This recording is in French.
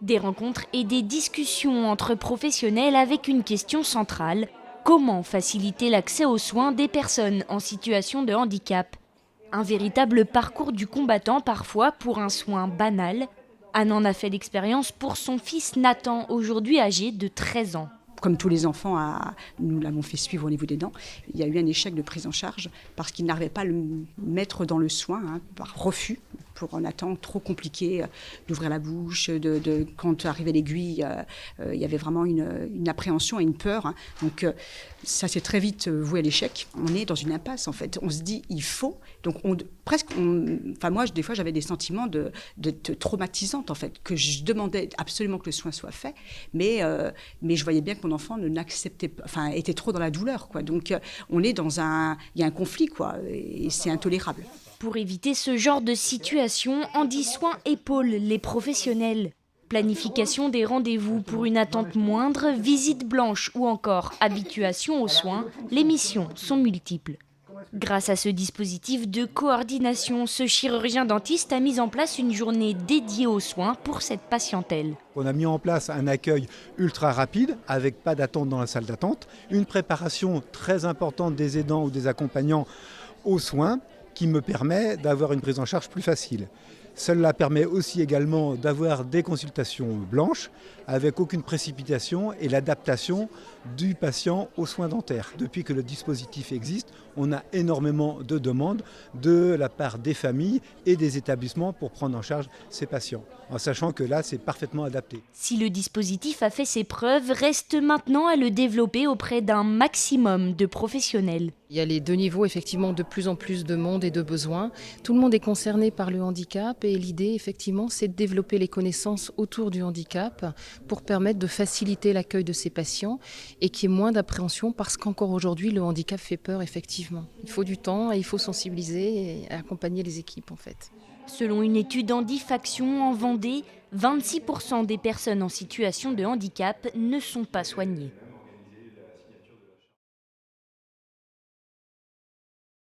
Des rencontres et des discussions entre professionnels avec une question centrale: comment faciliter l'accès aux soins des personnes en situation de handicap? Un véritable parcours du combattant parfois pour un soin banal. Anne en a fait l'expérience pour son fils Nathan, aujourd'hui âgé de 13 ans. Comme tous les enfants, nous l'avons fait suivre au niveau des dents. Il y a eu un échec de prise en charge parce qu'il n'arrivait pas à le mettre dans le soin, par refus. Pour Nathan, trop compliqué d'ouvrir la bouche, quand arrivait l'aiguille, il y avait vraiment une appréhension et une peur. Donc ça s'est très vite voué à l'échec. On est dans une impasse en fait. On se dit il faut. Donc moi des fois j'avais des sentiments de traumatisante en fait, que je demandais absolument que le soin soit fait, mais je voyais bien que mon enfant n'acceptait pas, était trop dans la douleur quoi. Donc il y a un conflit quoi, et c'est intolérable. Pour éviter ce genre de situation, Handy Soins épaule les professionnels. Planification des rendez-vous pour une attente moindre, visite blanche ou encore habituation aux soins, les missions sont multiples. Grâce à ce dispositif de coordination, ce chirurgien dentiste a mis en place une journée dédiée aux soins pour cette patientèle. On a mis en place un accueil ultra rapide, avec pas d'attente dans la salle d'attente, une préparation très importante des aidants ou des accompagnants aux soins, qui me permet d'avoir une prise en charge plus facile. Cela permet aussi également d'avoir des consultations blanches avec aucune précipitation et l'adaptation du patient aux soins dentaires. Depuis que le dispositif existe, on a énormément de demandes de la part des familles et des établissements pour prendre en charge ces patients, en sachant que là, c'est parfaitement adapté. Si le dispositif a fait ses preuves, reste maintenant à le développer auprès d'un maximum de professionnels. Il y a les deux niveaux, effectivement, de plus en plus de monde et de besoins. Tout le monde est concerné par le handicap et l'idée, effectivement, c'est de développer les connaissances autour du handicap pour permettre de faciliter l'accueil de ces patients et qu'il y ait moins d'appréhension parce qu'encore aujourd'hui, le handicap fait peur, effectivement. Il faut du temps et il faut sensibiliser et accompagner les équipes, en fait. Selon une étude Handifaction en Vendée, 26% des personnes en situation de handicap ne sont pas soignées.